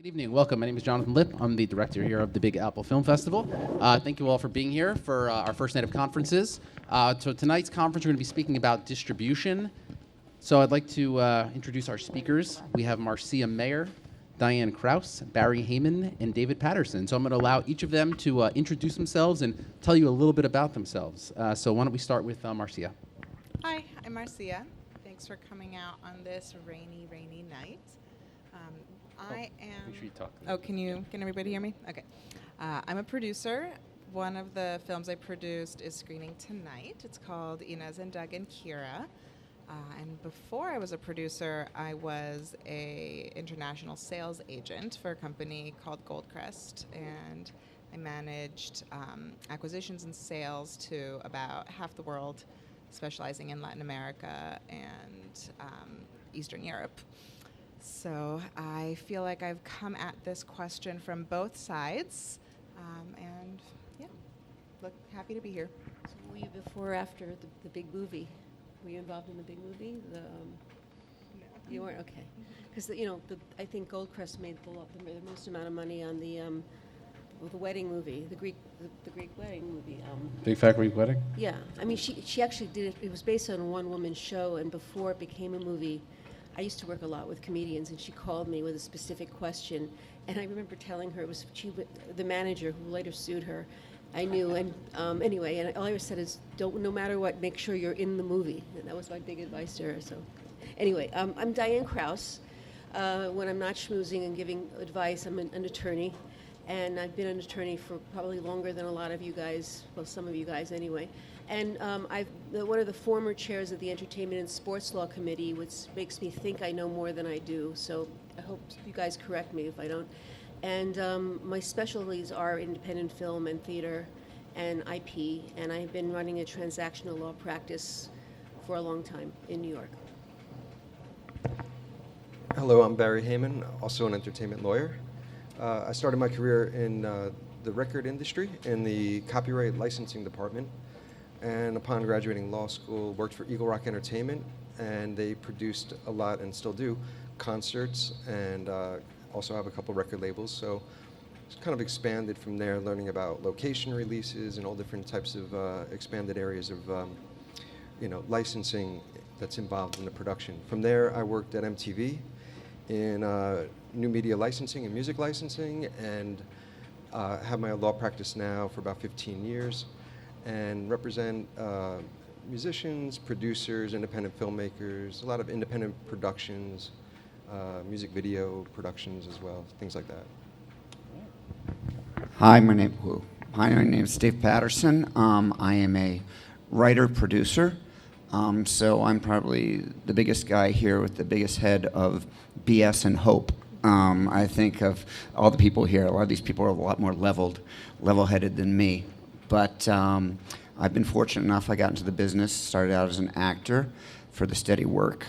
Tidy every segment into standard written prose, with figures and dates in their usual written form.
Good evening, welcome. My name is Jonathan Lipp. I'm the director here of the Big Apple Film Festival. Thank you all for being here for our first night of conferences. So tonight's conference, we're going to be speaking about distribution. So I'd like to introduce our speakers. We have Marcia Mayer, Diane Krause, Barry Heyman, and David Patterson. So I'm going to allow each of them to introduce themselves and tell you a little bit about themselves. So why don't we start with Marcia? Hi, I'm Marcia. Thanks for coming out on this rainy, rainy night. I am. Make sure you talk. Oh, can everybody hear me? Okay. I'm a producer. One of the films I produced is screening tonight. It's called Inez and Doug and Kira. And before I was a producer, I was a international sales agent for a company called Goldcrest, and I managed acquisitions and sales to about half the world, specializing in Latin America and Eastern Europe. So I feel like I've come at this question from both sides, and yeah, look happy to be here. So were you before or after the big movie? Were you involved in the big movie? No. You weren't? Okay. Because, I think Goldcrest made the most amount of money on the wedding movie, the Greek wedding movie. Big Fat Greek Wedding? Yeah. I mean, she actually did it. It was based on a one-woman show, and before it became a movie, I used to work a lot with comedians, and she called me with a specific question, and I remember telling her it was the manager who later sued her. I knew, and anyway, and all I said is, no matter what, make sure you're in the movie, and that was my big advice to her. So, anyway, I'm Diane Krause. When I'm not schmoozing and giving advice, I'm an attorney, and I've been an attorney for probably longer than a lot of you guys, well, some of you guys anyway. And I'm one of the former chairs of the Entertainment and Sports Law Committee, which makes me think I know more than I do. So I hope you guys correct me if I don't. And my specialties are independent film and theater and IP, and I've been running a transactional law practice for a long time in New York. Hello, I'm Barry Heyman, also an entertainment lawyer. I started my career in the record industry in the copyright licensing department, and upon graduating law school, worked for Eagle Rock Entertainment, and they produced a lot, and still do, concerts, and also have a couple record labels. So it's kind of expanded from there, learning about location releases and all different types of expanded areas of licensing that's involved in the production. From there, I worked at MTV in new media licensing and music licensing, and have my law practice now for about 15 years, and represent musicians, producers, independent filmmakers, a lot of independent productions, music video productions as well, things like that. Hi, my name is Steve Patterson. I am a writer-producer, so I'm probably the biggest guy here with the biggest head of BS and hope. I think of all the people here, a lot of these people are a lot more level-headed than me. But I've been fortunate enough, I got into the business, started out as an actor for the steady work,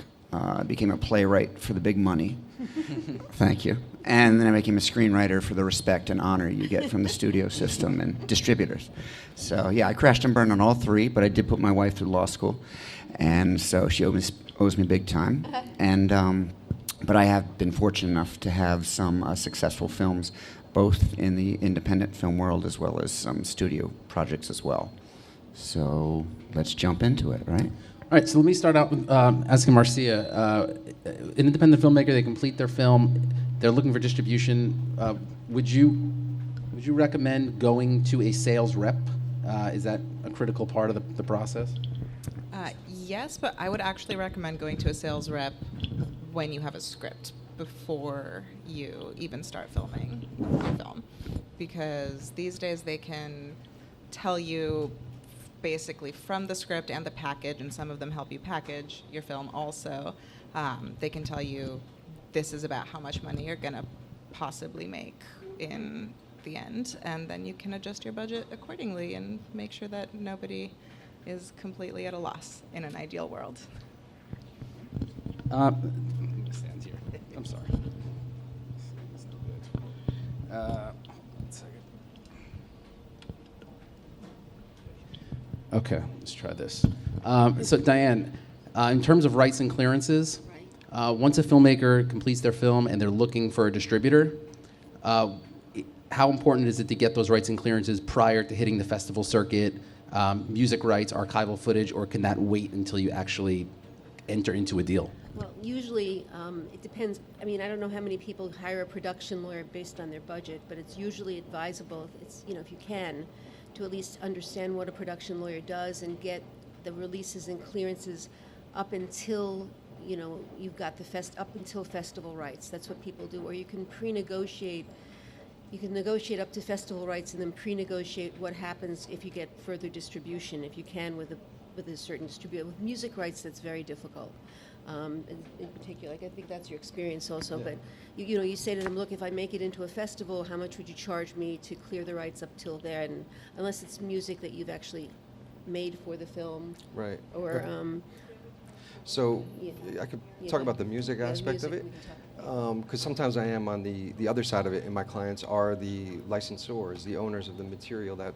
became a playwright for the big money. Thank you. And then I became a screenwriter for the respect and honor you get from the studio system and distributors. So yeah, I crashed and burned on all three, but I did put my wife through law school, and so she owes me big time. And but I have been fortunate enough to have some successful films, both in the independent film world as well as some studio projects as well. So let's jump into it, right? All right, so let me start out with asking Marcia. An independent filmmaker, they complete their film, they're looking for distribution. Would you recommend going to a sales rep? Is that a critical part of the process? Yes, but I would actually recommend going to a sales rep when you have a script before you even start filming your film, because these days they can tell you basically from the script and the package, and some of them help you package your film also. They can tell you this is about how much money you're going to possibly make in the end, and then you can adjust your budget accordingly and make sure that nobody is completely at a loss in an ideal world. Stand here. I'm sorry. That's no good. 1 second. Okay, let's try this. So Diane, in terms of rights and clearances, Right. Once a filmmaker completes their film and they're looking for a distributor, How important is it to get those rights and clearances prior to hitting the festival circuit? Music rights, archival footage, or can that wait until you actually enter into a deal? Well, usually it depends. I mean, I don't know how many people hire a production lawyer based on their budget, but it's usually advisable, if you can, to at least understand what a production lawyer does and get the releases and clearances up until you've got up until festival rights. That's what people do. Or you can pre-negotiate. You can negotiate up to festival rights and then pre-negotiate what happens if you get further distribution, if you can with a certain distributor. With music rights, that's very difficult. In particular, I think that's your experience also. Yeah. But you say to them, look, if I make it into a festival, how much would you charge me to clear the rights up till there? And unless it's music that you've actually made for the film, Right. or So Yeah. I could Yeah, talk go about the ahead. music Yeah, aspect of music, it, we can talk. because sometimes I am on the other side of it, and my clients are the licensors, the owners of the material that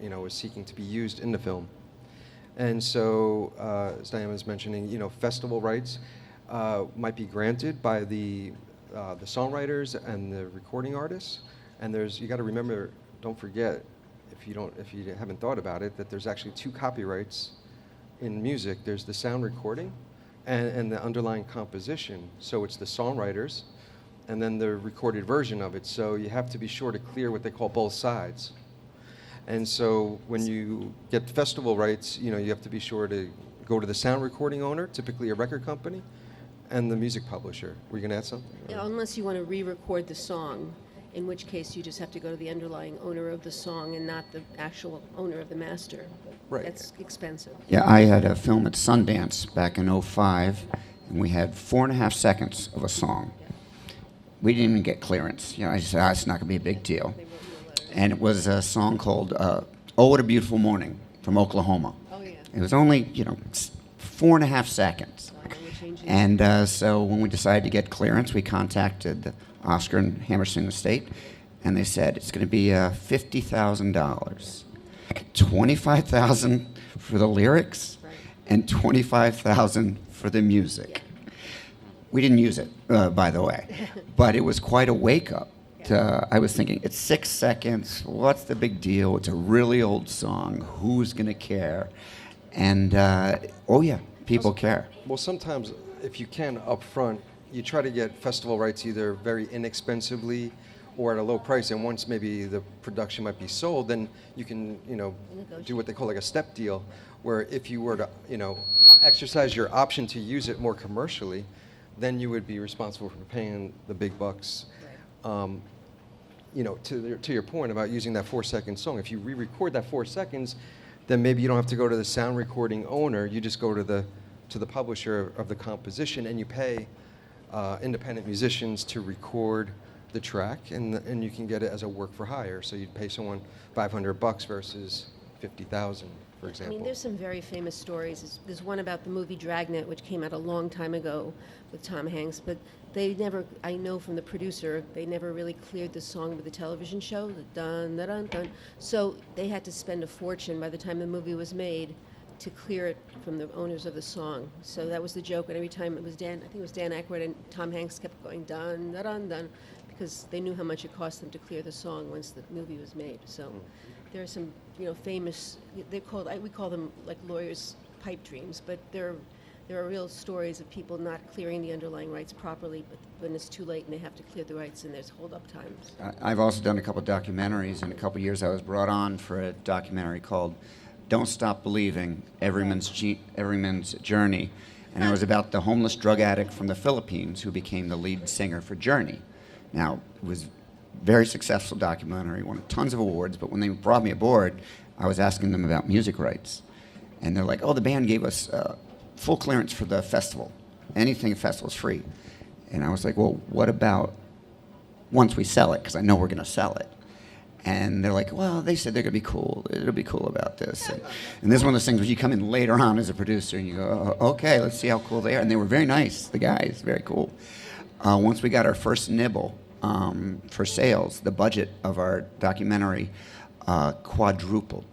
is seeking to be used in the film. And so, as Diane was mentioning, festival rights might be granted by the songwriters and the recording artists. And you got to remember, don't forget, if you haven't thought about it, that there's actually 2 copyrights in music. There's the sound recording and the underlying composition. So it's the songwriters and then the recorded version of it. So you have to be sure to clear what they call both sides. And so when you get festival rights, you have to be sure to go to the sound recording owner, typically a record company, and the music publisher. Were you going to add something? Yeah, unless you want to re-record the song, in which case you just have to go to the underlying owner of the song and not the actual owner of the master. Right. That's expensive. Yeah, I had a film at Sundance back in '05, and we had 4.5 seconds of a song. We didn't even get clearance. I just said, it's not going to be a big deal. They wrote you a letter. And it was a song called "Oh What a Beautiful Morning" from Oklahoma. Oh, yeah. It was only 4.5 seconds. So then we changed it. And so when we decided to get clearance, we contacted the Oscar and Hammerstein estate, and they said it's going to be $50,000, $25,000 for the lyrics, Right. and $25,000 for the music. We didn't use it, by the way, but it was quite a wake-up. I was thinking, it's 6 seconds. What's the big deal? It's a really old song. Who's going to care? And oh yeah, people care. Well, sometimes if you can up front, you try to get festival rights either very inexpensively or at a low price. And once maybe the production might be sold, then you can, do what they call like a step deal, where if you were to, exercise your option to use it more commercially, then you would be responsible for paying the big bucks. Right. To your point about using that 4-second song, if you re-record that 4 seconds, then maybe you don't have to go to the sound recording owner. You just go to the publisher of the composition, and you pay independent musicians to record the track, and you can get it as a work for hire. So you'd pay someone $500 versus $50,000, for example. I mean, there's some very famous stories. There's one about the movie Dragnet, which came out a long time ago with Tom Hanks, but I know from the producer, they never really cleared the song with the television show, the dun, dun, dun, dun. So they had to spend a fortune by the time the movie was made to clear it from the owners of the song. So that was the joke, and every time I think it was Dan Aykroyd and Tom Hanks kept going dun, dun, dun, dun, because they knew how much it cost them to clear the song once the movie was made. So there are some, famous, we call them like lawyers' pipe dreams, but there are real stories of people not clearing the underlying rights properly, but when it's too late and they have to clear the rights, and there's hold-up times. I've also done a couple documentaries. In a couple years, I was brought on for a documentary called "Don't Stop Believing: Everyman's Journey," and it was about the homeless drug addict from the Philippines who became the lead singer for Journey. Now, it was a very successful documentary, won tons of awards, but when they brought me aboard, I was asking them about music rights. And they're like, oh, the band gave us full clearance for the festival. Anything at festival is free. And I was like, well, what about once we sell it? Because I know we're going to sell it. And they're like, well, they said they're going to be cool. It'll be cool about this. And this is one of those things where you come in later on as a producer and you go, oh, okay, let's see how cool they are. And they were very nice, the guys, very cool. Once we got our first nibble for sales, the budget of our documentary quadrupled.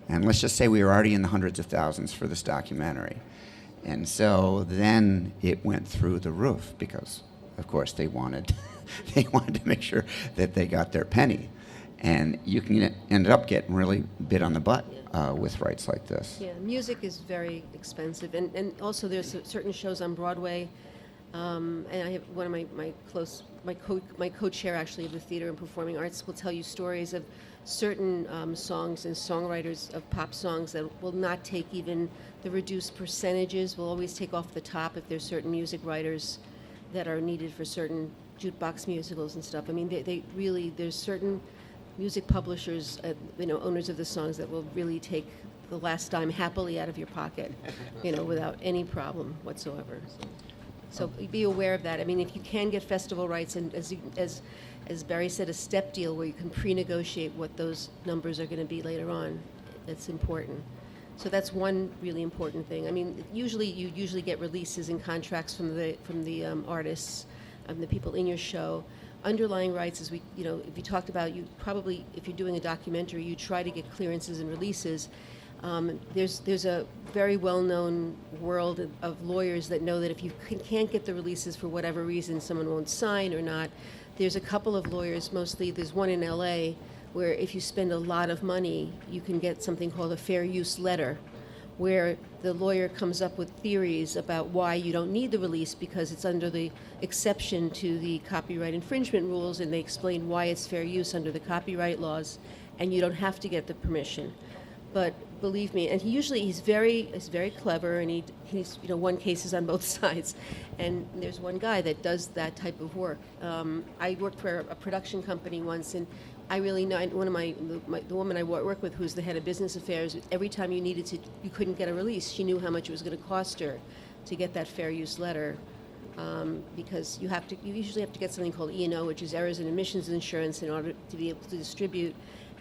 And let's just say we were already in the hundreds of thousands for this documentary. And so then it went through the roof because, of course, they wanted they wanted to make sure that they got their penny. And you can end up getting really bit on the butt with rights like this. Yeah, music is very expensive, and also there's certain shows on Broadway, and I have one of my co-chair actually of the Theater and Performing Arts will tell you stories of certain songs and songwriters of pop songs that will not take even the reduced percentages, will always take off the top if there's certain music writers that are needed for certain jukebox musicals and stuff. I mean, they really, there's certain music publishers, owners of the songs that will really take the last dime happily out of your pocket, without any problem whatsoever. So be aware of that. I mean, if you can get festival rights, and as Barry said, a step deal where you can pre-negotiate what those numbers are going to be later on, that's important. So that's one really important thing. I mean, you usually get releases and contracts from the artists, the people in your show. Underlying rights, as if you talked about, you probably, if you're doing a documentary, you try to get clearances and releases. There's a very well-known world of lawyers that know that if you can't get the releases for whatever reason, someone won't sign or not. There's a couple of lawyers, mostly there's one in LA, where if you spend a lot of money, you can get something called a fair use letter, where the lawyer comes up with theories about why you don't need the release because it's under the exception to the copyright infringement rules, and they explain why it's fair use under the copyright laws, and you don't have to get the permission. But believe me, and he's very clever, and he's won cases on both sides. And there's one guy that does that type of work. I worked for a production company once, and I really know one of the woman I work with, who's the head of business affairs. Every time you couldn't get a release, she knew how much it was going to cost her to get that fair use letter, because you usually have to get something called E&O, which is errors and omissions insurance, in order to be able to distribute.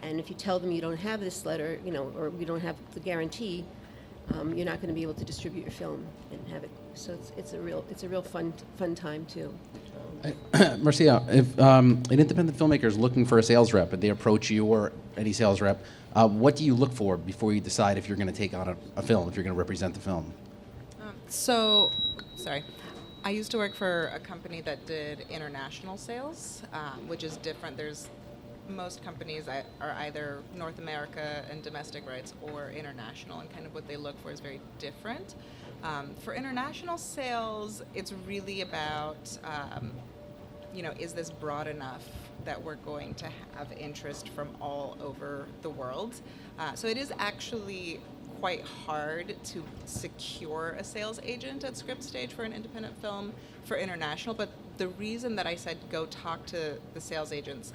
And if you tell them you don't have this letter, or you don't have the guarantee, you're not going to be able to distribute your film and have it. So it's a real fun time too. Marcia, if an independent filmmaker is looking for a sales rep and they approach you or any sales rep, what do you look for before you decide if you're going to take on a film, if you're going to represent the film? I used to work for a company that did international sales, which is different. Most companies are either North America and domestic rights or international, and kind of what they look for is very different. For international sales, it's really about, is this broad enough that we're going to have interest from all over the world? So it is actually quite hard to secure a sales agent at script stage for an independent film for international, but the reason that I said go talk to the sales agents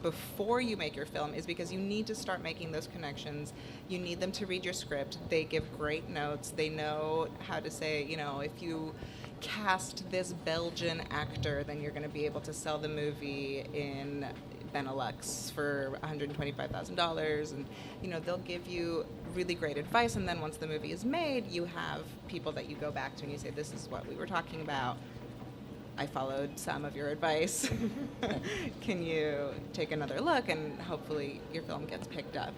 before you make your film is because you need to start making those connections. You need them to read your script. They give great notes. They know how to say, if you cast this Belgian actor, then you're going to be able to sell the movie in Benelux for $125,000, and they'll give you really great advice. And then once the movie is made, you have people that you go back to and you say, this is what we were talking about. I followed some of your advice. Can you take another look? And hopefully your film gets picked up.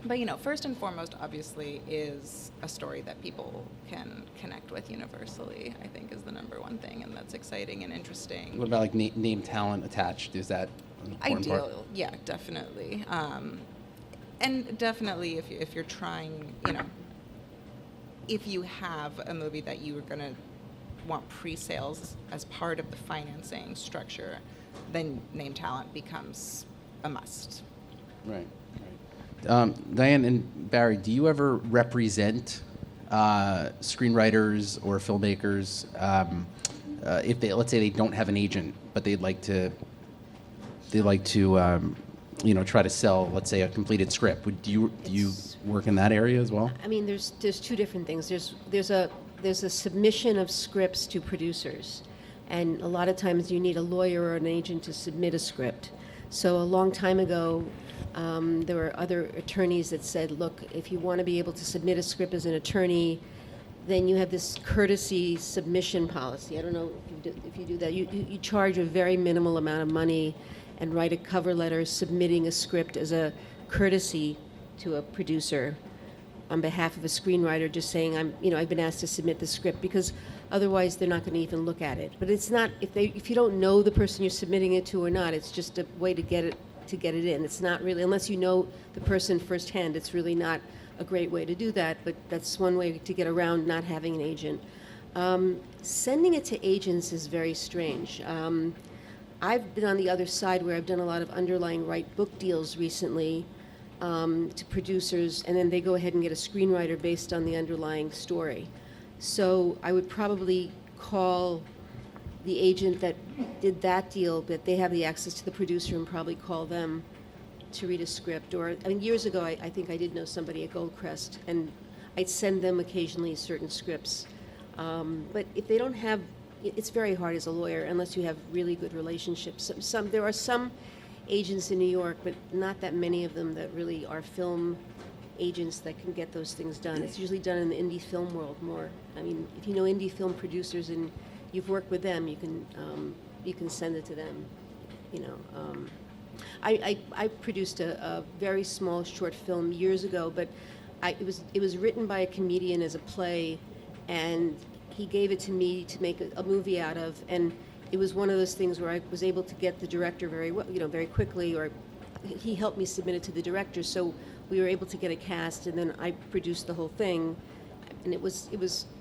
But first and foremost, obviously, is a story that people can connect with universally, I think, is the number one thing, and that's exciting and interesting. What about name talent attached? Is that an important part? Ideal, yeah, definitely. And definitely if you're trying, if you have a movie that you are going to want pre-sales as part of the financing structure, then name talent becomes a must. Right. Diane and Barry, do you ever represent screenwriters or filmmakers if they, let's say, they don't have an agent, but they'd like to try to sell, let's say, a completed script? Do you work in that area as well? I mean, there's two different things. There's a submission of scripts to producers, and a lot of times you need a lawyer or an agent to submit a script. So a long time ago, there were other attorneys that said, look, if you want to be able to submit a script as an attorney, then you have this courtesy submission policy. I don't know if you do that. You charge a very minimal amount of money and write a cover letter submitting a script as a courtesy to a producer. on behalf of a screenwriter, just saying I've been asked to submit the script, because otherwise they're not going to even look at it. But it's not, if you don't know the person you're submitting it to or not, it's just a way to get it in. It's not really, unless you know the person firsthand, it's really not a great way to do that. But that's one way to get around not having an agent. Sending it to agents is very strange. I've been on the other side where I've done a lot of underlying book deals recently to producers, and then they go ahead and get a screenwriter based on the underlying story. So I would probably call the agent that did that deal, but they have the access to the producer, and probably call them to read a script. Or, I mean, years ago, I think I did know somebody at Goldcrest, and I'd send them occasionally certain scripts. But if they don't have, it's very hard as a lawyer unless you have really good relationships. There are some agents in New York, but not that many of them that really are film agents that can get those things done. It's usually done in the indie film world more. I mean, if you know indie film producers and you've worked with them, you can send it to them. I produced a very small short film years ago, but it was written by a comedian as a play, and he gave it to me to make a movie out of, and it was one of those things where I was able to get the director very quickly, or he helped me submit it to the director, so we were able to get a cast, and then I produced the whole thing, and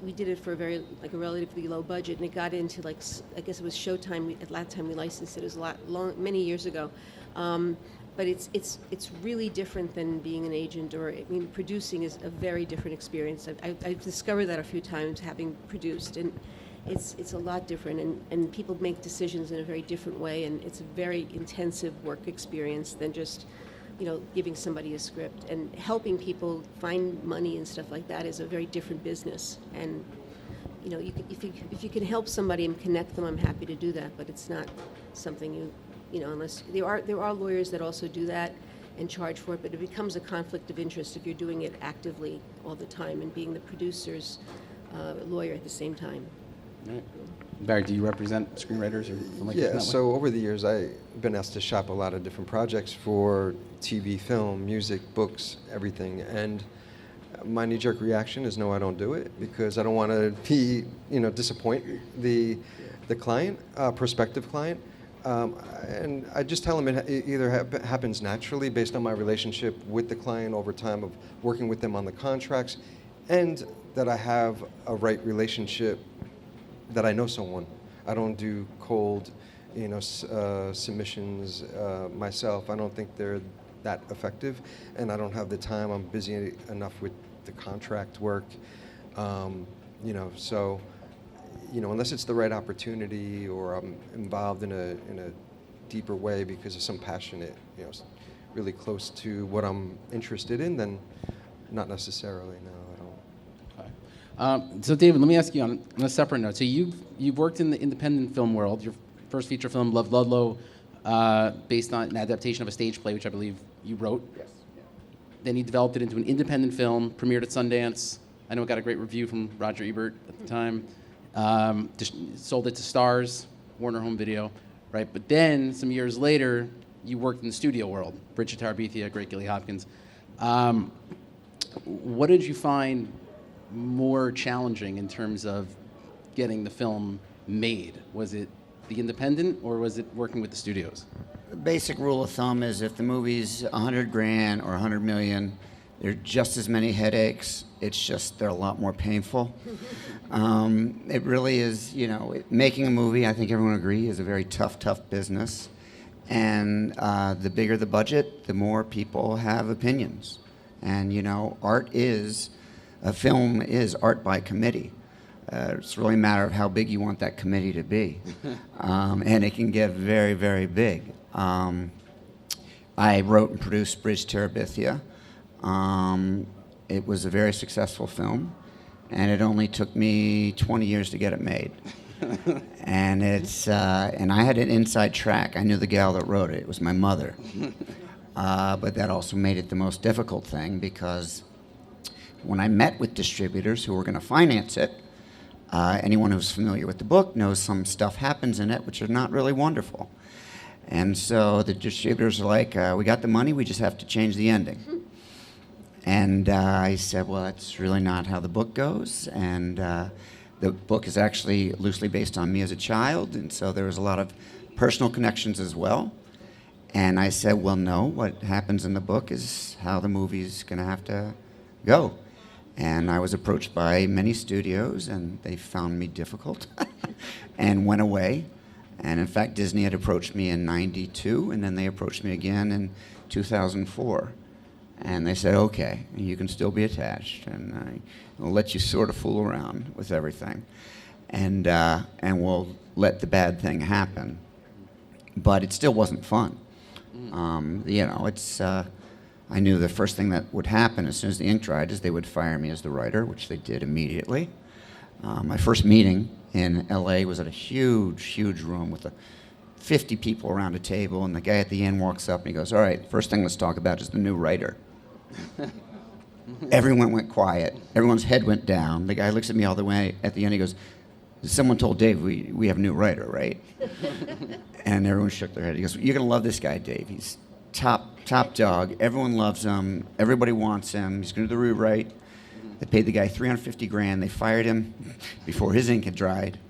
we did it for a relatively low budget, and it got into I guess it was Showtime. At that time we licensed it. It was many years ago. But it's really different than being an agent, producing is a very different experience. I've discovered that a few times having produced, and it's a lot different, and people make decisions in a very different way, and it's a very intensive work experience than just giving somebody a script. And helping people find money and stuff like that is a very different business. And if you can help somebody and connect them, I'm happy to do that. But it's not something unless there are lawyers that also do that and charge for it. But it becomes a conflict of interest if you're doing it actively all the time and being the producer's lawyer at the same time. Right. Barry, do you represent screenwriters or filmmakers? Yeah, so over the years, I've been asked to shop a lot of different projects for TV, film, music, books, everything. And my knee-jerk reaction is no, I don't do it, because I don't want to be, disappoint the client, prospective client. And I just tell them it either happens naturally based on my relationship with the client over time of working with them on the contracts, and that I have a right relationship, that I know someone. I don't do cold, submissions myself. I don't think they're that effective, and I don't have the time. I'm busy enough with the contract work, so, unless it's the right opportunity or I'm involved in a deeper way because of some passionate, really close to what I'm interested in, then not necessarily, no. So David, let me ask you on a separate note. So you've worked in the independent film world. Your first feature film, Love Ludlow, based on an adaptation of a stage play, which I believe you wrote. Yes. Yeah. Then you developed it into an independent film, premiered at Sundance. I know it got a great review from Roger Ebert at the time. Sold it to Starz, Warner Home Video, right? But then some years later, you worked in the studio world. Bridge to Terabithia, Great Gilly Hopkins. What did you find more challenging in terms of getting the film made? Was it the independent, or was it working with the studios? The basic rule of thumb is if the movie's $100,000 or $100 million, there are just as many headaches. It's just they're a lot more painful. It really is, making a movie, I think everyone agrees, is a very tough business. And the bigger the budget, the more people have opinions. And, a film is art by committee. It's really a matter of how big you want that committee to be. And it can get very, very big. I wrote and produced Bridge to Terabithia. It was a very successful film, and it only took me 20 years to get it made. And and I had an inside track. I knew the gal that wrote it. It was my mother. But that also made it the most difficult thing, because when I met with distributors who were going to finance it, anyone who's familiar with the book knows some stuff happens in it which are not really wonderful. And so the distributors are like, we got the money, we just have to change the ending. And I said, well, that's really not how the book goes. And the book is actually loosely based on me as a child, and so there was a lot of personal connections as well. And I said, well, no, what happens in the book is how the movie's going to have to go. And I was approached by many studios, and they found me difficult and went away. And in fact, Disney had approached me in '92, and then they approached me again in 2004. And they said, okay, you can still be attached, and we'll let you sort of fool around with everything. And we'll let the bad thing happen. But it still wasn't fun. It's I knew the first thing that would happen as soon as the ink dried is they would fire me as the writer, which they did immediately. My first meeting in LA was at a huge room with 50 people around a table, and the guy at the end walks up and he goes, all right, first thing let's talk about is the new writer. Everyone went quiet. Everyone's head went down. The guy looks at me all the way at the end. He goes, someone told Dave we have a new writer, right? And everyone shook their head. He goes, you're going to love this guy, Dave. He's top dog. Everyone loves him. Everybody wants him. He's going to do the rewrite. They paid the guy $350,000. They fired him before his ink had dried.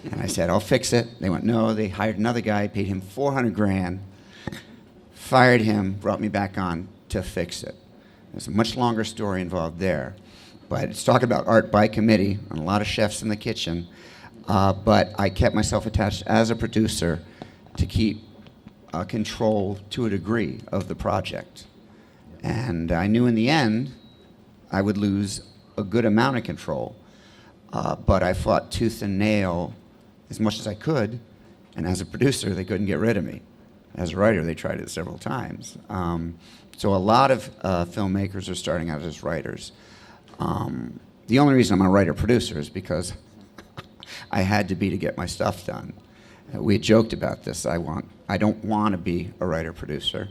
And I said, I'll fix it. They went, no. They hired another guy, paid him $400,000, fired him, brought me back on to fix it. There's a much longer story involved there. But it's talking about art by committee and a lot of chefs in the kitchen. But I kept myself attached as a producer to keep control to a degree of the project. And I knew in the end I would lose a good amount of control. But I fought tooth and nail as much as I could. And as a producer, they couldn't get rid of me. As a writer, they tried it several times. So a lot of filmmakers are starting out as writers. The only reason I'm a writer-producer is because I had to be to get my stuff done. We had joked about this. I don't want to be a writer-producer.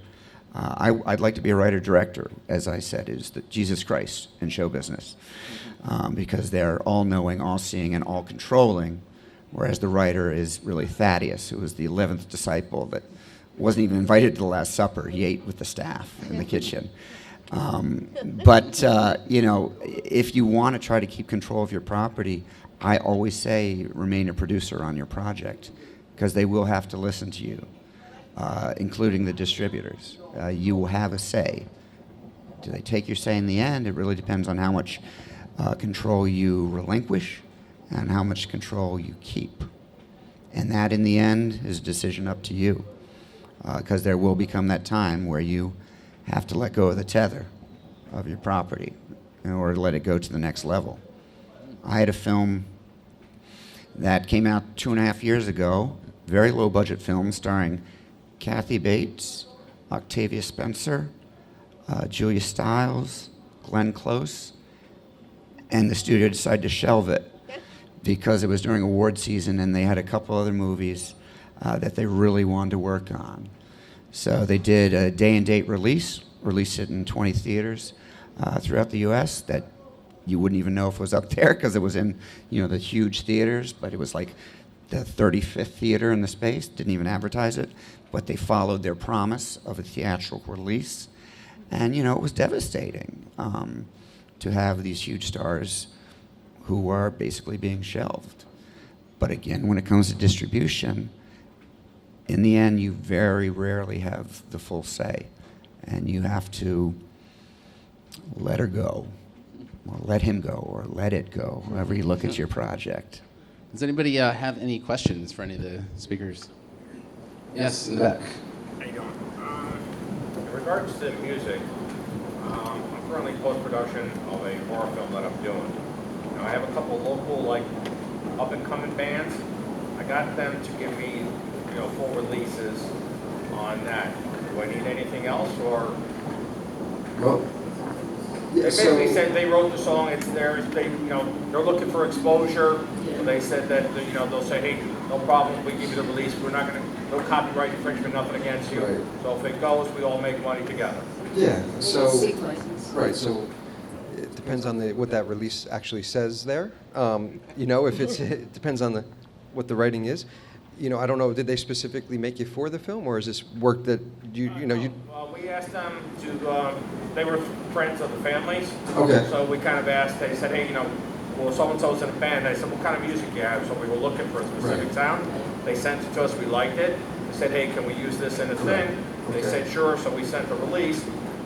I'd like to be a writer-director, as I said, is the Jesus Christ in show business, because they're all-knowing, all-seeing, and all-controlling, whereas the writer is really Thaddeus, who was the 11th disciple that wasn't even invited to the Last Supper. He ate with the staff in the kitchen. But if you want to try to keep control of your property, I always say remain a producer on your project, because they will have to listen to you, including the distributors. You will have a say. Do they take your say in the end? It really depends on how much control you relinquish and how much control you keep. And that, in the end, is a decision up to you, because there will become that time where you have to let go of the tether of your property in order to let it go to the next level. I had a film that came out 2.5 years ago, very low-budget film starring Kathy Bates, Octavia Spencer, Julia Stiles, Glenn Close, and the studio decided to shelve it because it was during award season and they had a couple other movies that they really wanted to work on. So they did a day-and-date released it in 20 theaters throughout the U.S. that you wouldn't even know if it was up there because it was in, the huge theaters, but it was like the 35th theater in the space, didn't even advertise it, but they followed their promise of a theatrical release. And, it was devastating to have these huge stars who are basically being shelved. But again, when it comes to distribution, in the end, you very rarely have the full say, and you have to let her go, or let him go, or let it go, however you look at your project. Does anybody have any questions for any of the speakers? Yes, in the back. How you doing? In regards to music, I'm currently post-production of a horror film that I'm doing. I have a couple local, up-and-coming bands. I got them to give me, full releases on that. Do I need anything else, or? Well, They basically said they wrote the song, it's theirs, they're looking for exposure. So they said that, they'll say, hey, no problem, we give you the release, we're not no copyright infringement, nothing against you. Right. So if it goes, we all make money together. Yeah, so, Seed license. right, so it depends on what that release actually says there. If it depends on what the writing is. I don't know, did they specifically make you for the film, or is this work that you? We we asked them to, they were friends of the families. Okay. So we kind of asked, they said, hey, well, so-and-so's in a band. I said, what kind of music do you have? So we were looking for a specific Right. sound. They sent it to us, we liked it. They said, hey, can we use this in a thing? They Okay. said, sure, so we sent the release.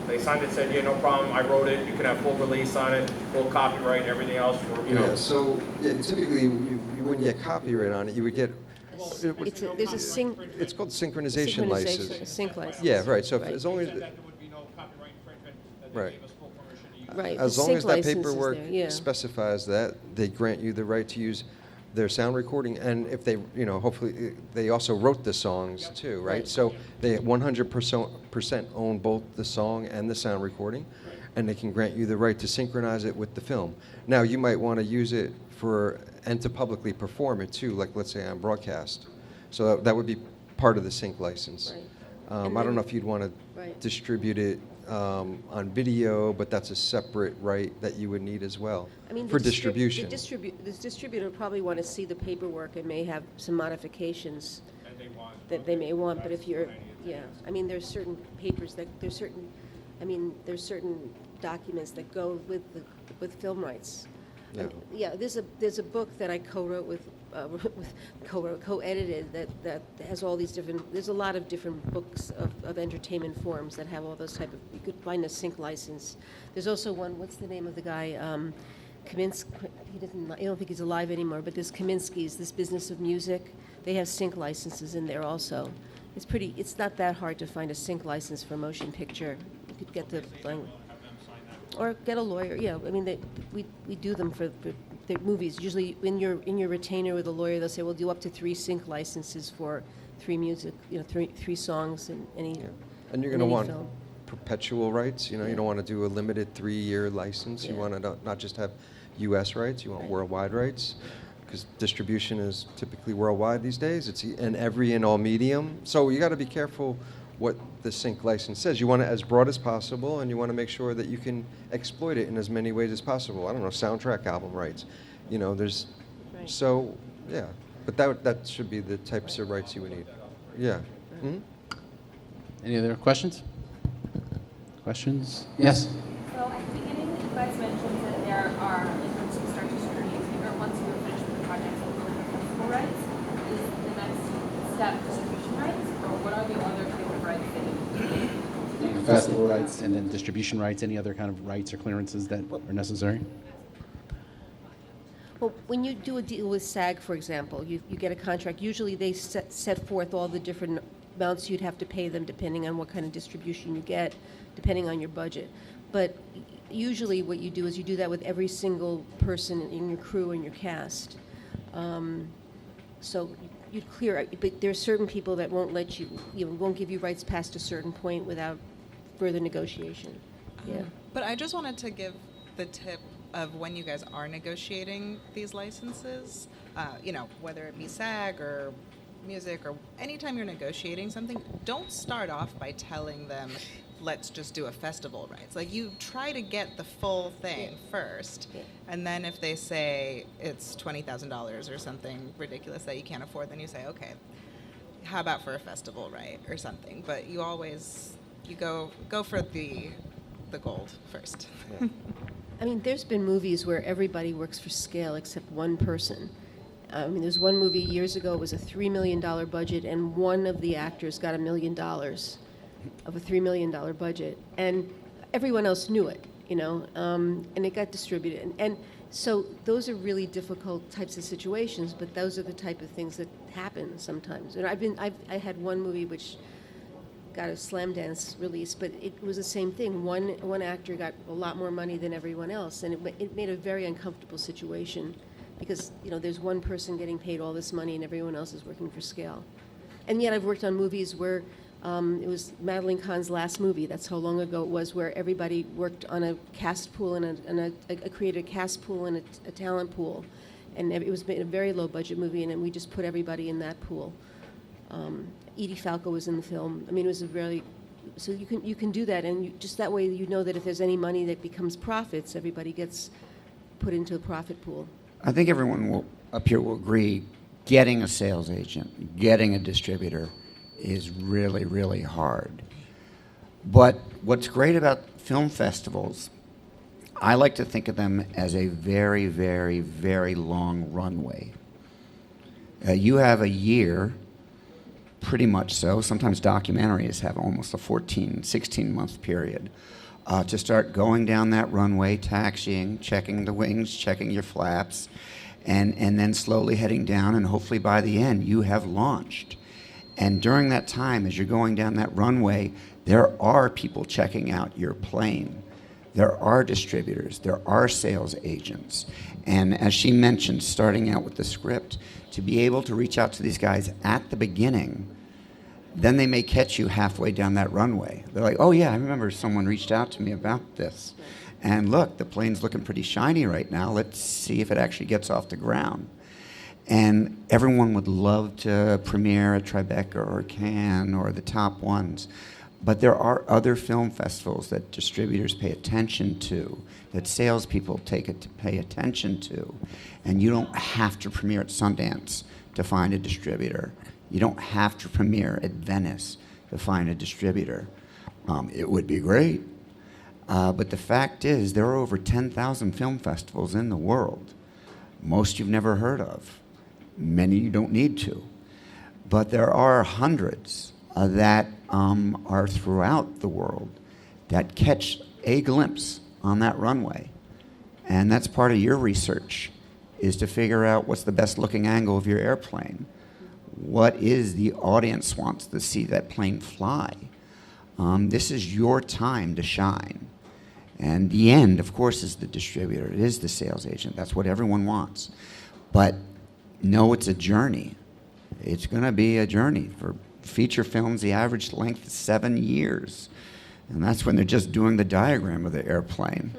They signed it, said, yeah, no problem, I wrote it, you can have full release on it, full copyright and everything else for, Yeah, so typically, you wouldn't get copyright on it, you would get, There's a it's called synchronization license. a sync license. Yeah, right, so Right. as long as, that there would be no copyright infringement, that Right. they gave us full permission to use. Right. as the long sync as that license is paperwork there, yeah. specifies that, they grant you the right to use their sound recording, and if they, hopefully, they also wrote the songs too, right? Right. So they 100% own both the song and the sound recording, and they can grant you the right to synchronize it with the film. Now, you might want to use it and to publicly perform it too, like let's say on broadcast. So that would be part of the sync license. Right. And I don't then- know if you'd want to Right. distribute it on video, but that's a separate right that you would need as well I mean, for the distribution. The distributor probably want to see the paperwork and may have some modifications And they want. that they may want, but if you're, That's yeah, I mean, there's certain papers that, there's certain documents that go with film rights. Yeah. Yeah, there's a book that I co-wrote co-edited that has all these different, there's a lot of different books of entertainment forms that have all those type of, you could find a sync license. There's also one, what's the name of the guy, Kaminsky, I don't think he's alive anymore, but there's Kaminsky's, this business of music, they have sync licenses in there also. It's not that hard to find a sync license for a motion picture. You could get the language. Or get a lawyer, yeah, I mean, we do them for the movies. Usually in your retainer with a lawyer, they'll say, we'll do up to 3 sync licenses for 3 music, three songs in any Yeah. And you're in going to any want film. perpetual rights. You don't want to do a limited 3-year license. You Yeah. want to not just have U.S. rights. You want Right. worldwide rights, because distribution is typically worldwide these days. It's in every and all medium. So you got to be careful what the sync license says. You want it as broad as possible, and you want to make sure that you can exploit it in as many ways as possible. I don't know, soundtrack album rights. There's Right. so yeah. But that should be the types of rights you would need. Yeah. Mhm. Any other questions? Questions? Yes. So at the beginning, you guys mentioned that there are, like, once you start distributing, or once you're finished with the project, so you'll have festival rights. Is the next step distribution rights, or what are the other type of rights that you need? Festival rights and then distribution rights, any other kind of rights or clearances that are necessary? Well, when you do a deal with SAG, for example, you get a contract. Usually they set forth all the different amounts you'd have to pay them depending on what kind of distribution you get, depending on your budget. But usually what you do is you do that with every single person in your crew and your cast. So you'd clear out, but there are certain people that won't let you, won't give you rights past a certain point without further negotiation. Yeah. But I just wanted to give the tip of when you guys are negotiating these licenses, whether it be SAG or music or anytime you're negotiating something, don't start off by telling them, let's just do a festival rights. Like, you try to get the full thing first, Yeah. and then if they say it's $20,000 or something ridiculous that you can't afford, then you say, okay, how about for a festival right or something? But you always, you go for the gold first. Yeah. I mean, there's been movies where everybody works for scale except one person. I mean, there's one movie years ago, it was a $3 million budget, and one of the actors got $1 million of a $3 million budget. And everyone else knew it, and it got distributed. And so those are really difficult types of situations, but those are the type of things that happen sometimes. And I had one movie which got a slam dance release, but it was the same thing. One actor got a lot more money than everyone else, and it made a very uncomfortable situation because there's one person getting paid all this money and everyone else is working for scale. And yet I've worked on movies where it was Madeline Kahn's last movie. That's how long ago it was, where everybody worked on a cast pool and created a cast pool and a talent pool, and it was a very low budget movie, and then we just put everybody in that pool. Edie Falco was in the film. I mean, it was so you can do that, and just that way that if there's any money that becomes profits, everybody gets put into a profit pool. I think everyone up here will agree, getting a sales agent, getting a distributor is really, really hard. But what's great about film festivals, I like to think of them as a very, very, very long runway. You have a year, pretty much so. Sometimes documentaries have almost a 14, 16-month period to start going down that runway, taxiing, checking the wings, checking your flaps, and then slowly heading down, and hopefully by the end you have launched. And during that time, as you're going down that runway, there are people checking out your plane. There are distributors, there are sales agents. And as she mentioned, starting out with the script, to be able to reach out to these guys at the beginning, then they may catch you halfway down that runway. They're like, oh yeah, I remember someone reached out to me about this. And look, the plane's looking pretty shiny right now. Let's see if it actually gets off the ground. And everyone would love to premiere at Tribeca or Cannes or the top ones. But there are other film festivals that distributors pay attention to, that salespeople pay attention to. And you don't have to premiere at Sundance to find a distributor. You don't have to premiere at Venice to find a distributor. It would be great. But the fact is, there are over 10,000 film festivals in the world. Most you've never heard of. Many you don't need to. But there are hundreds that are throughout the world that catch a glimpse on that runway. And that's part of your research, is to figure out what's the best looking angle of your airplane. What is the audience wants to see that plane fly? This is your time to shine. And the end, of course, is the distributor. It is the sales agent. That's what everyone wants. But no, it's a journey. It's going to be a journey. For feature films, the average length is 7 years. And that's when they're just doing the diagram of the airplane.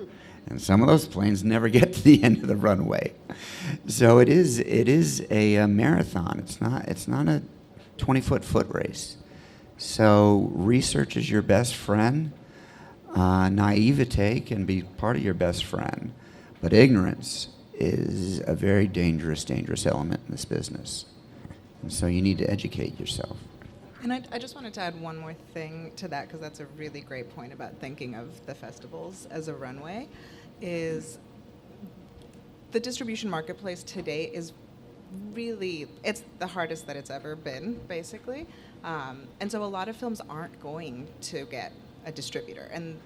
And some of those planes never get to the end of the runway. So it is a marathon. It's not a 20-foot foot race. So research is your best friend. Naivete can be part of your best friend. But ignorance is a very dangerous, dangerous element in this business. And so you need to educate yourself. And I just wanted to add one more thing to that, because that's a really great point about thinking of the festivals as a runway, is the distribution marketplace today is really, it's the hardest that it's ever been, basically. And so a lot of films aren't going to get a distributor. And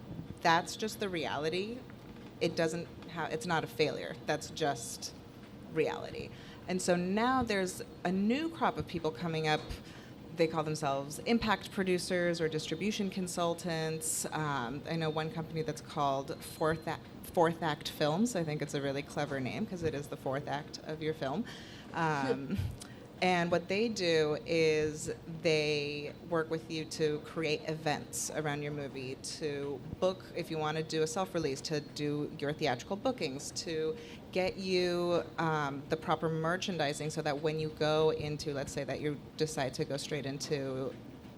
that's just the reality. It's not a failure. That's just reality. And so now there's a new crop of people coming up. They call themselves impact producers or distribution consultants. I know one company that's called Fourth Act Films. I think it's a really clever name because it is the fourth act of your film. And what they do is they work with you to create events around your movie, to book, if you want to do a self-release, to do your theatrical bookings, to get you the proper merchandising so that when you go into, let's say that you decide to go straight into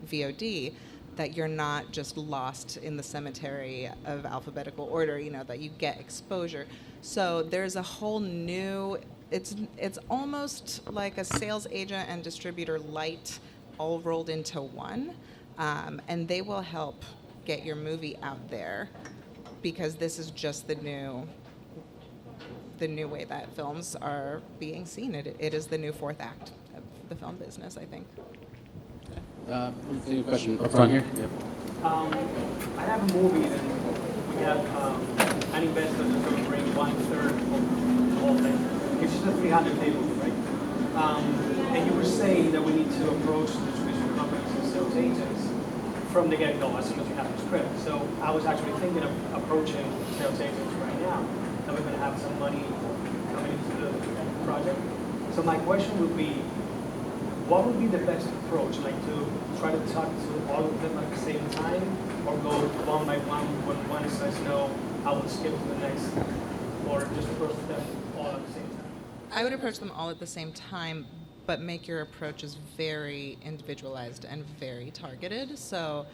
VOD, that you're not just lost in the cemetery of alphabetical order, that you get exposure. So there's a whole new, it's almost like a sales agent and distributor light all rolled into one. And they will help get your movie out there, because this is just the new way that films are being seen. It is the new fourth act of the film business, I think. Let's do a question up front here. Yep. I have a movie, and we have an investor that's going to bring 1/3 of all things. It's just a 300 table, right? And you were saying that we need to approach the distribution companies and sales agents from the get-go as soon as we have the script. So I was actually thinking of approaching sales agents right now, that we're going to have some money coming into the project. So my question would be, what would be the best approach? Like to try to talk to all of them at the same time, or go one by one? When one says no, I would skip to the next, or just approach them all at the same time? I would approach them all at the same time, but make your approaches very individualized and very targeted. So,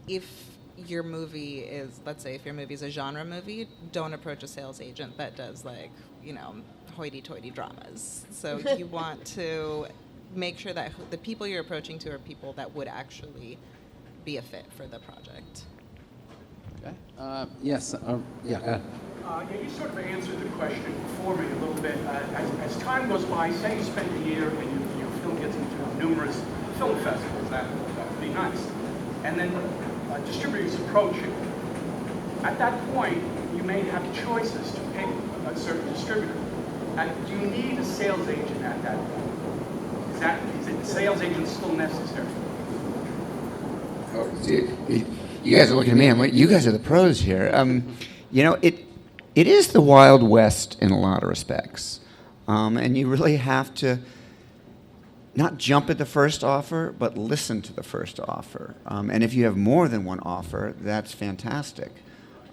if your movie is, let's say if your movie is a genre movie, don't approach a sales agent that does hoity-toity dramas. So you want to make sure that the people you're approaching to are people that would actually be a fit for the project. Okay. Yes. Yeah. Go ahead. Yeah, you sort of answered the question for me a little bit. As time goes by, say you spend a year and your film gets into numerous film festivals, that would be nice. And then distributors approach you. At that point, you may have choices to pick a certain distributor. And do you need a sales agent at that point? Is the sales agent still necessary? Oh, you guys are looking at me. You guys are the pros here. It is the Wild West in a lot of respects. And you really have to not jump at the first offer, but listen to the first offer. And if you have more than one offer, that's fantastic.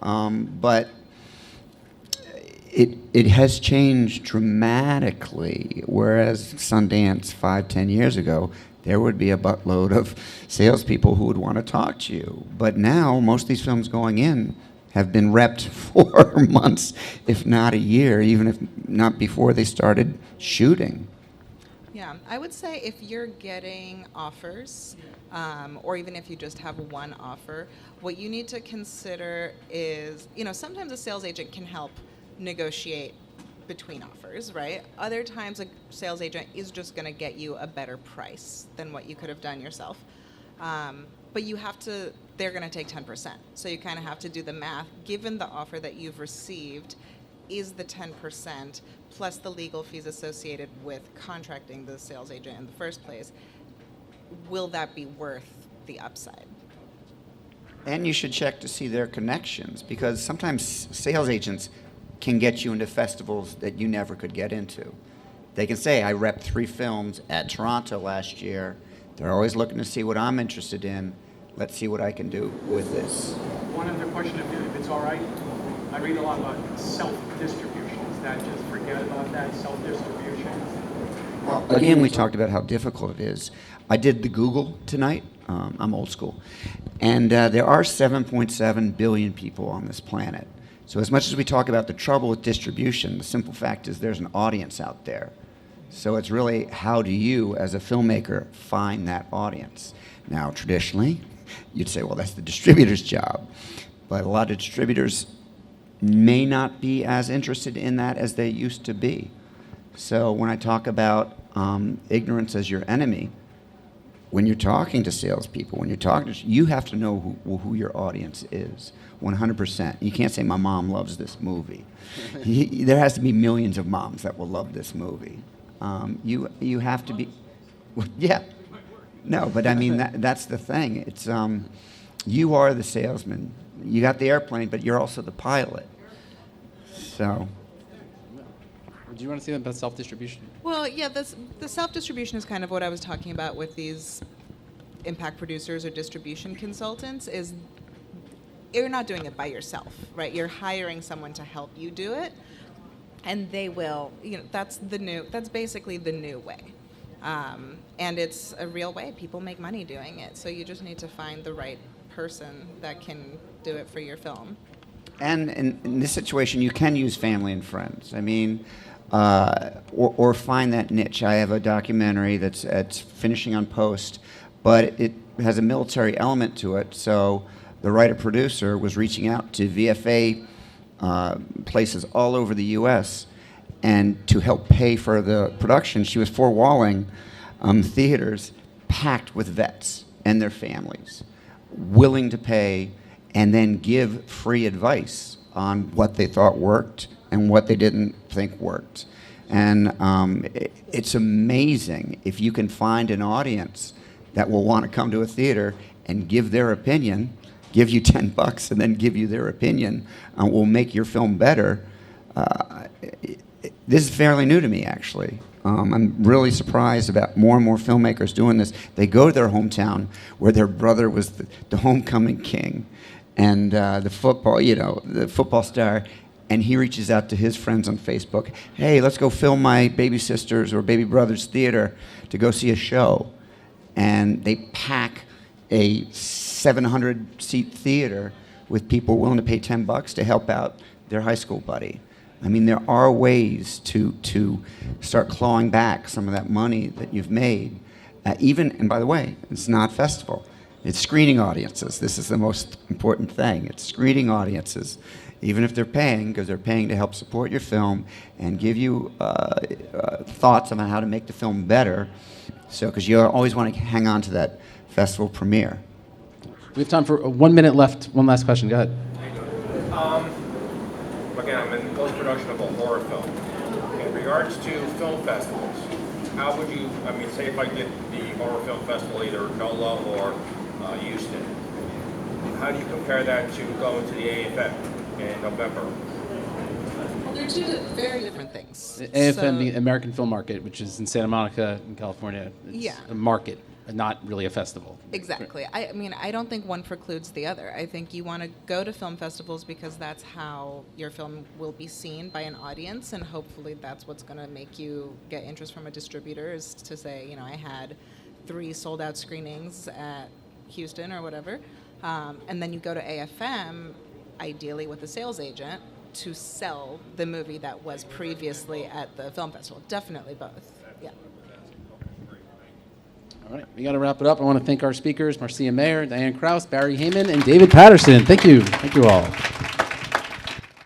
But it has changed dramatically, whereas Sundance 5-10 years ago, there would be a buttload of salespeople who would want to talk to you. But now, most of these films going in have been repped for months, if not a year, even if not before they started shooting. Yeah, I would say if you're getting offers, or even if you just have one offer, what you need to consider is, sometimes a sales agent can help negotiate between offers, right? Other times a sales agent is just going to get you a better price than what you could have done yourself. But they're going to take 10%. So you kind of have to do the math. Given the offer that you've received, is the 10% plus the legal fees associated with contracting the sales agent in the first place, will that be worth the upside? And you should check to see their connections, because sometimes sales agents can get you into festivals that you never could get into. They can say, I repped 3 films at Toronto last year. They're always looking to see what I'm interested in. Let's see what I can do with this. One other question, if it's all right. I read a lot about self-distribution. Is that just forget about that, self-distribution? Well, again, we talked about how difficult it is. I did the Google tonight. I'm old school. And there are 7.7 billion people on this planet. So as much as we talk about the trouble with distribution, the simple fact is there's an audience out there. So it's really, how do you, as a filmmaker, find that audience? Now, traditionally, you'd say, well, that's the distributor's job. But a lot of distributors may not be as interested in that as they used to be. So when I talk about ignorance as your enemy, when you're talking to salespeople, you have to know who your audience is, 100%. You can't say, my mom loves this movie. There has to be millions of moms that will love this movie. You have to be, yeah. No, but I mean, that's the thing. It's, you are the salesman. You got the airplane, but you're also the pilot. So. Do you want to say about self-distribution? Well, yeah, the self-distribution is kind of what I was talking about with these impact producers or distribution consultants, is you're not doing it by yourself, right? You're hiring someone to help you do it, and they will, that's basically the new way. And it's a real way. People make money doing it, so you just need to find the right person that can do it for your film. And in this situation, you can use family and friends. I mean, or find that niche. I have a documentary that's finishing on post, but it has a military element to it. So the writer-producer was reaching out to VFA places all over the U.S. and to help pay for the production, she was forewalling theaters packed with vets and their families, willing to pay and then give free advice on what they thought worked and what they didn't think worked. And it's amazing if you can find an audience that will want to come to a theater and give their opinion, give you $10 and then give you their opinion, will make your film better. This is fairly new to me, actually. I'm really surprised about more and more filmmakers doing this. They go to their hometown where their brother was the homecoming king and the football star, and he reaches out to his friends on Facebook. Hey, let's go film my baby sister's or baby brother's theater to go see a show. And they pack a 700-seat theater with people willing to pay $10 to help out their high school buddy. I mean, there are ways to start clawing back some of that money that you've made. And by the way, it's not festival. It's screening audiences. This is the most important thing. It's screening audiences, even if they're paying, because they're paying to help support your film and give you thoughts on how to make the film better. So, because you always want to hang on to that festival premiere. We have time for 1 minute left. One last question. Go ahead. Again, I'm in post-production of a horror film. In regards to film festivals, how would you, I mean, say if I did the horror film festival, either NOLA or Houston, how do you compare that to going to the AFM in November? Well, they're two very different things. AFM, the American Film Market, which is in Santa Monica, in California. It's Yeah. a market, not really a festival. Exactly. I mean, I don't think one precludes the other. I think you want to go to film festivals because that's how your film will be seen by an audience, and hopefully that's what's going to make you get interest from a distributor, is to say, you know, I had 3 sold-out screenings at Houston or whatever, and then you go to AFM, ideally with a sales agent, to sell the movie that was previously at the film festival. Definitely both. Yeah. All right, we got to wrap it up. I want to thank our speakers, Marcia Mayer, Diane Krause, Barry Heyman, and David Patterson. Thank you. Thank you all.